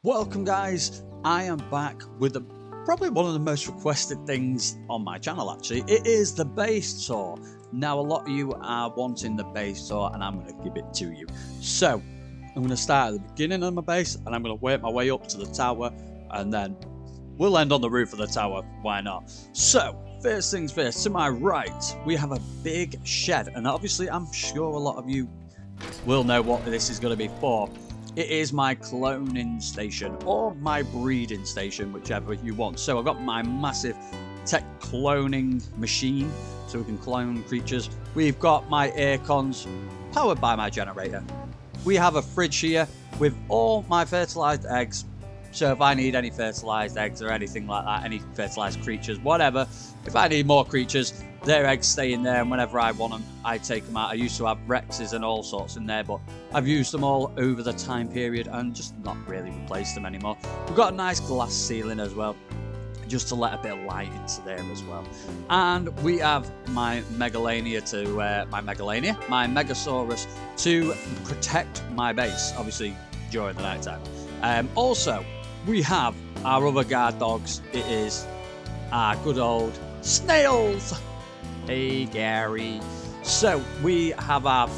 Welcome guys, I am back with probably one of the most requested things on my channel actually. It is the base tour. Now a lot of you are wanting the base tour and I'm going to give it to you. So I'm going to start at the beginning of my base and I'm going to work my way up to the tower and then we'll end on the roof of the tower, why not? So first things first, to my right we have a big shed and obviously I'm sure a lot of you will know what this is going to be for. It is my cloning station or my breeding station, whichever you want. So I've got my massive tech cloning machine so we can clone creatures. We've got my air cons powered by my generator. We have a fridge here with all my fertilized eggs. So if I need any fertilized eggs or anything like that, any fertilized creatures, whatever, if I need more creatures, their eggs stay in there and whenever I want them, I take them out. I used to have Rexes and all sorts in there, but I've used them all over the time period and just not really replaced them anymore. We've got a nice glass ceiling as well, just to let a bit of light into there as well. And we have my Megasaurus to protect my base, obviously during the night time. Also, we have our other guard dogs. It is our good old snails. Hey Gary. So we have our,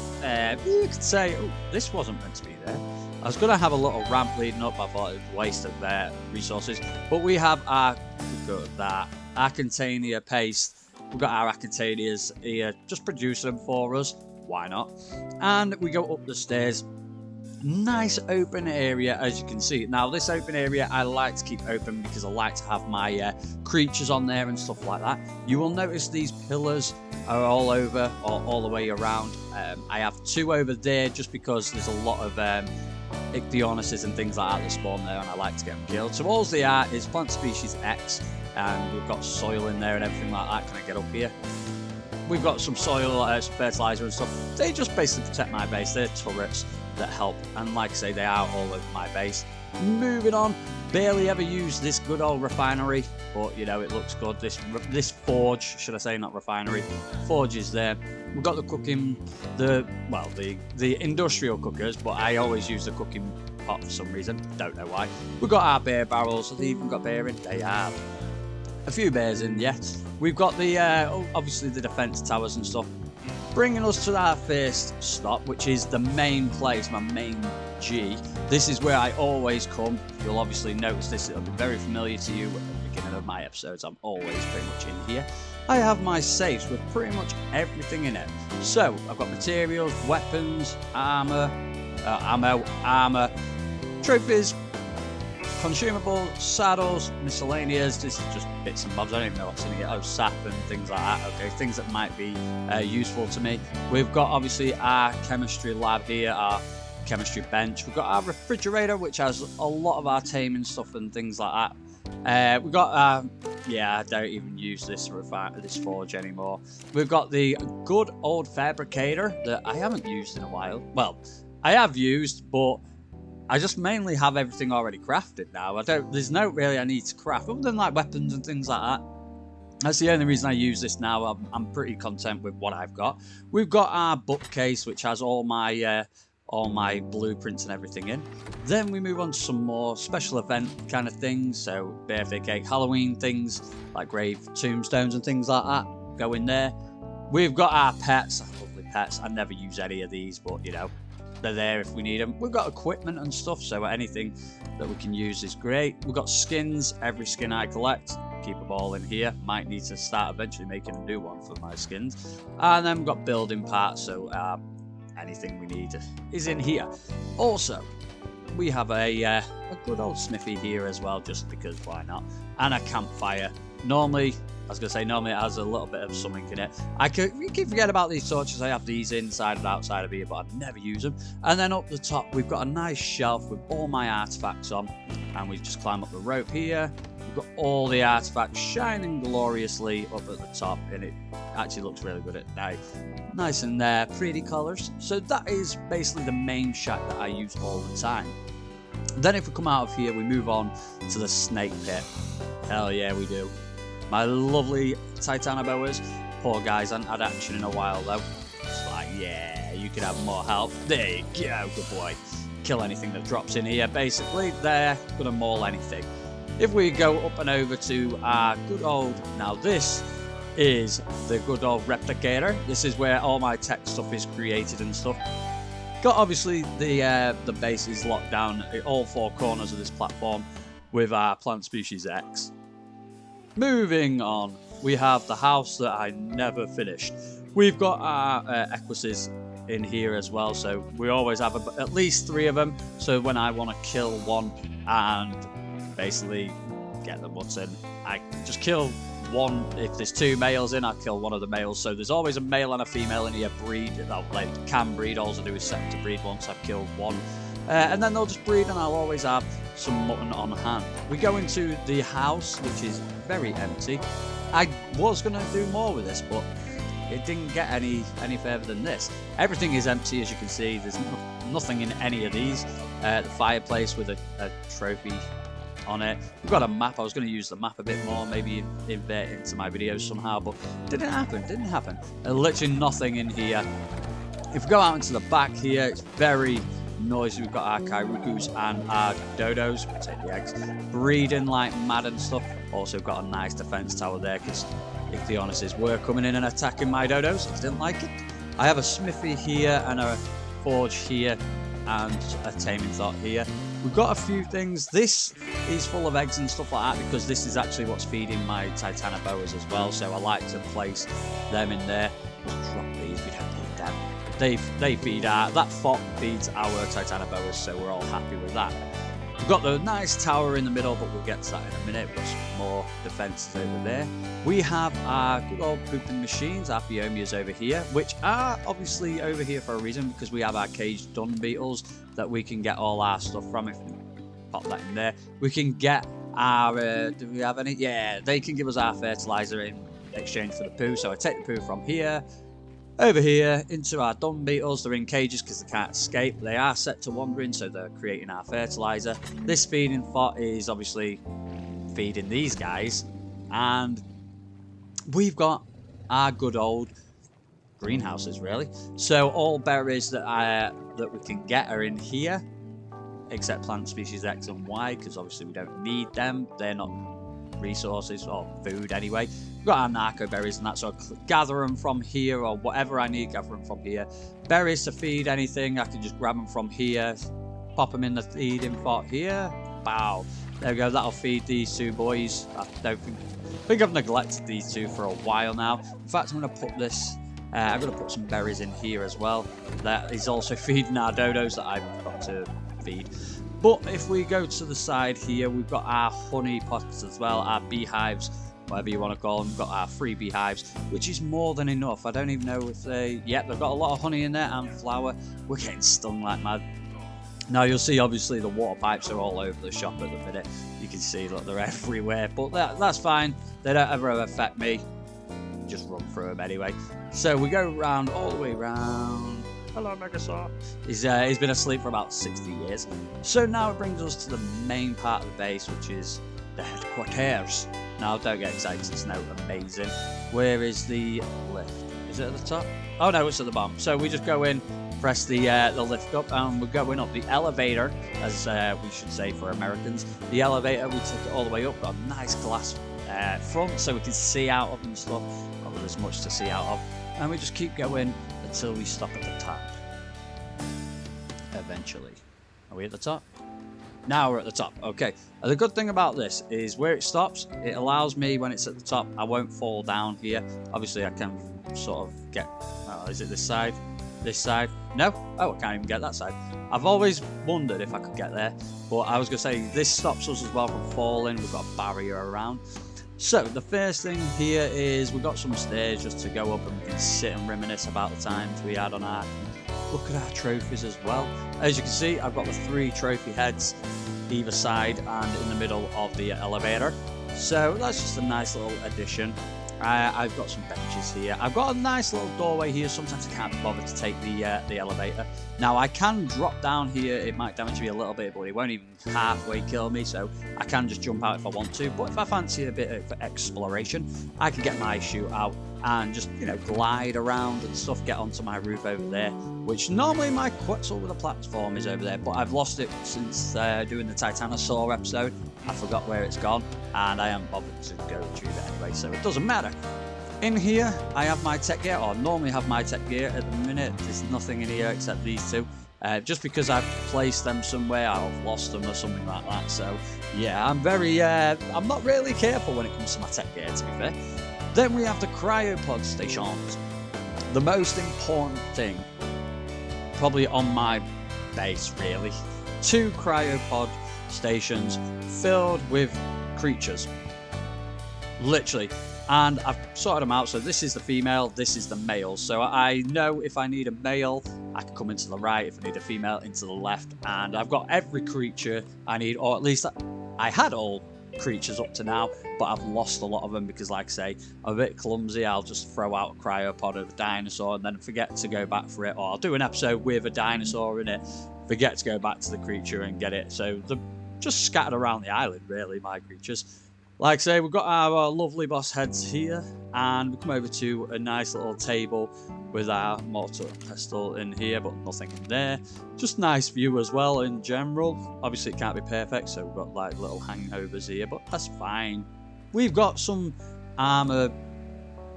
you could say, oh, this wasn't meant to be there. I was going to have a little ramp leading up, I thought it was a waste of their resources. But we have our, Acantania paste. We've got our Acantanias here, just produce them for us. Why not? And we go up the stairs. Nice open area, as you can see. Now this open area I like to keep open because I like to have my creatures on there and stuff like that. You will notice these pillars are all over or all the way around. I have two over there just because there's a lot of ichthyonuses and things like that spawn there and I like to get them killed. So all they are is plant species X and we've got soil in there and everything like that. Can I get up here? We've got some soil, some fertilizer and stuff. They just basically protect my base. They're turrets that help, and like I say, they are all over my base. Moving on, barely ever use this good old refinery, but you know it looks good. This forge, should I say, not refinery. Forge is there. We've got the cooking, the industrial cookers, but I always use the cooking pot for some reason. Don't know why. We've got our bear barrels. Have they even got bear in? They have. A few bears in, yes. We've got the obviously the defense towers and stuff. Bringing us to our first stop, which is the main place, my main G. This is where I always come. You'll obviously notice this, it'll be very familiar to you at the beginning of my episodes. I'm always pretty much in here. I have my safes with pretty much everything in it. So, I've got materials, weapons, armor, trophies, consumables, saddles, miscellaneous. This is just bits and bobs. I don't even know what's in here. Oh, sap and things like that. Okay, things that might be useful to me. We've got obviously our chemistry lab here, our chemistry bench. We've got our refrigerator, which has a lot of our taming stuff and things like that. We've got yeah, I don't even use this forge anymore. We've got the good old fabricator that I haven't used in a while. Well, I have used, but I just mainly have everything already crafted now. There's no really I need to craft other than like weapons and things like that. That's the only reason I use this now. I'm pretty content with what I've got. We've got our bookcase, which has all my blueprints and everything in. Then we move on to some more special event kind of things. So birthday cake, Halloween things like grave tombstones and things like that go in there. We've got our pets, lovely pets. I never use any of these, but you know, they're there if we need them. We've got equipment and stuff, so anything that we can use is great. We've got skins. Every skin I collect, keep them all in here. Might need to start eventually making a new one for my skins. And then we've got building parts, so anything we need is in here. Also, we have a good old smithy here as well, just because why not? And a campfire. Normally it has a little bit of something in it. We keep forgetting about these torches. I have these inside and outside of here, but I never use them. And then up the top, we've got a nice shelf with all my artifacts on. And we just climb up the rope here. We've got all the artifacts shining gloriously up at the top. And it actually looks really good at night. Nice and pretty colours. So that is basically the main shack that I use all the time. Then if we come out of here, we move on to the snake pit. Hell yeah, we do. My lovely Titanoboas. Poor guys haven't had action in a while though. It's like, yeah, you can have more help. There you go, good boy. kill anything that drops in here. Basically, they're going to maul anything. If we go up and over to our good old, now this is the good old replicator. This is where all my tech stuff is created and stuff. Got obviously the base is locked down at all four corners of this platform with our plant species X. Moving on, we have the house that I never finished. We've got our equises in here as well, so we always have at least 3 of them. So when I want to kill one and basically get the what's in, I just kill one. If there's 2 males in, I kill one of the males. So there's always a male and a female in here. Breed that like can breed. All I do is set to breed once I've killed one, and then they'll just breed, and I'll always have some mutton on hand. We go into the house, which is very empty. I was gonna do more with this, but it didn't get any further than this. Everything is empty, as you can see. There's nothing in any of these. The fireplace with a trophy on it. We've got a map. I was going to use the map a bit more, maybe invert it into my videos somehow, but didn't happen. Literally nothing in here. If we go out into the back here, it's very noisy. We've got our Kairukus and our dodos. We'll take the eggs. Breeding like mad and stuff. Also got a nice defense tower there, because if the honest were coming in and attacking my dodos, I didn't like it. I have a smithy here and a forge here and a taming thought here. We've got a few things. This is full of eggs and stuff like that, because this is actually what's feeding my titanoboas as well, so I like to place them in there. Just drop these, we don't need them. They feed that fop feeds our titanoboas, so we're all happy with that. We've got the nice tower in the middle, but we'll get to that in a minute. We've got some more defences over there. We have our good old pooping machines, our Phiomias over here, which are obviously over here for a reason, because we have our caged dung beetles that we can get all our stuff from. If we pop that in there, we can get our, do we have any? Yeah, they can give us our fertiliser in exchange for the poo. So I take the poo from here, over here, into our dung beetles. They're in cages because they can't escape. They are set to wandering, so they're creating our fertiliser. This feeding pot is obviously feeding these guys. And we've got our good old greenhouses, really. So all berries that we can get are in here, except plant species X and Y, because obviously we don't need them. They're not resources or food anyway. We've got our narco berries and that, so I gather them from here, or whatever I need, gather them from here. Berries to feed anything, I can just grab them from here, pop them in the feeding pot here. Bow. There we go, that'll feed these 2 boys. I think I've neglected these 2 for a while now. In fact, I'm going to put this, I'm going to put some berries in here as well. That is also feeding our dodos that I've got to feed. But if we go to the side here, we've got our honey pots as well, our beehives, whatever you want to call them. We've got our 3 beehives, which is more than enough. I don't even know if they've got a lot of honey in there and flour. We're getting stung like mad. Now you'll see obviously the water pipes are all over the shop at the minute. You can see, look, they're everywhere, but that's fine. They don't ever affect me. Just run through them anyway. So we go round, all the way round. Hello, Megasaur. He's been asleep for about 60 years. So now it brings us to the main part of the base, which is the headquarters. Now, don't get excited, it's now amazing. Where is the lift? Is it at the top? Oh no, it's at the bottom. So we just go in, press the lift up, and we're going up the elevator, as we should say for Americans. The elevator, we take it all the way up, got a nice glass front so we can see out of and stuff. Not that there's much to see out of. And we just keep going until we stop at the top. Eventually. Are we at the top? Now we're at the top. Okay. And the good thing about this is where it stops, it allows me, when it's at the top, I won't fall down here. Obviously, I can sort of get... is it this side? This side? No? Oh, I can't even get that side. I've always wondered if I could get there. But I was going to say, this stops us as well from falling. We've got a barrier around. So the first thing here is we've got some stairs just to go up, and we can sit and reminisce about the times we had on our... Look at our trophies as well. As you can see, I've got the 3 trophy heads either side and in the middle of the elevator. So that's just a nice little addition. I've got some benches here. I've got a nice little doorway here. Sometimes I can't be bothered to take the elevator. Now I can drop down here. It might damage me a little bit, but it won't even halfway kill me. So I can just jump out if I want to. But if I fancy a bit of exploration, I can get my chute out and just, you know, glide around and stuff, get onto my roof over there, which normally my Quetzal with a platform is over there, but I've lost it since doing the Titanosaur episode. I forgot where it's gone, and I haven't bothered to go retrieve it anyway, so it doesn't matter. In here, I have my tech gear, or normally have my tech gear. At the minute, there's nothing in here except these two. Just because I've placed them somewhere, I've lost them or something like that. So, yeah, I'm not really careful when it comes to my tech gear, to be fair. Then we have the cryopod stations. The most important thing, probably on my base, really. 2 cryopod stations filled with creatures. Literally. And I've sorted them out, so this is the female, this is the male. So I know if I need a male, I can come into the right, if I need a female, into the left. And I've got every creature I need, or at least I had all creatures up to now, but I've lost a lot of them because, like I say, I'm a bit clumsy. I'll just throw out a cryopod of a dinosaur and then forget to go back for it, or I'll do an episode with a dinosaur in it, forget to go back to the creature and get it. So they're just scattered around the island, really, my creatures. Like I say, we've got our lovely boss heads here, and we come over to a nice little table with our mortar and pestle in here, but nothing in there. Just nice view as well in general. Obviously it can't be perfect, so we've got like little hangovers here, but that's fine. We've got some armor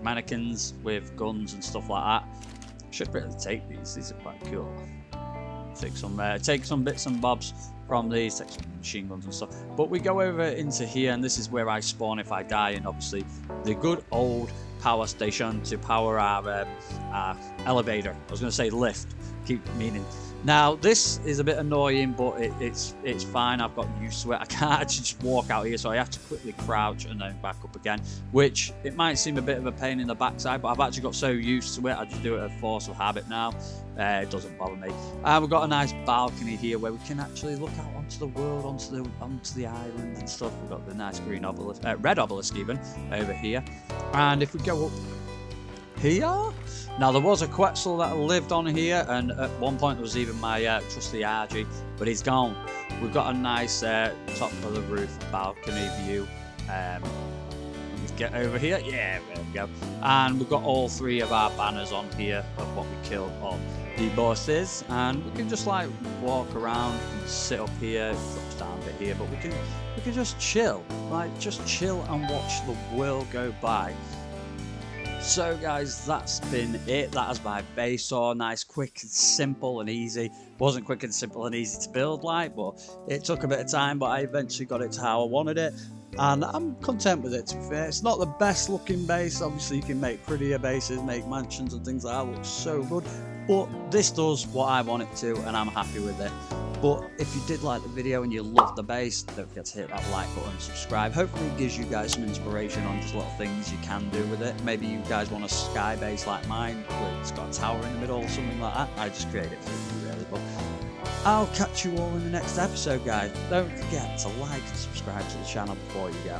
mannequins with guns and stuff like that. Should really take these are quite cool. Take some bits and bobs from these, take some machine guns and stuff. But we go over into here, and this is where I spawn if I die, and obviously the good old power station to power our elevator. I was going to say lift, keep meaning. Now this is a bit annoying, but it's fine. I've got used to it. I can't actually just walk out here, so I have to quickly crouch and then back up again, which it might seem a bit of a pain in the backside, but I've actually got so used to it, I just do it a force of habit now. It doesn't bother me. We've got a nice balcony here where we can actually look out onto the world, onto the island and stuff. We've got the nice green obelisk, red obelisk even over here. And if we go up here, now there was a Quetzal that lived on here, and at one point there was even my trusty RG, but he's gone. We've got a nice top of the roof balcony view. Let's get over here. Yeah, there we go. And we've got all 3 of our banners on here of what we killed on the bosses, and we can just like walk around and sit up here. It drops down a bit here, but we can just chill, like just chill and watch the world go by. So guys, that's been it. That is my base saw. Nice, quick, and simple and easy. Wasn't quick and simple and easy to build like, but it took a bit of time, but I eventually got it to how I wanted it, and I'm content with it, to be fair. It's not the best looking base. Obviously you can make prettier bases, make mansions and things like that, looks so good, but this does what I want it to, and I'm happy with it. But if you did like the video and you loved the base, don't forget to hit that like button and subscribe. Hopefully it gives you guys some inspiration on just little things you can do with it. Maybe you guys want a sky base like mine, where it's got a tower in the middle or something like that. I just created it for you, really. But I'll catch you all in the next episode, guys. Don't forget to like and subscribe to the channel before you go.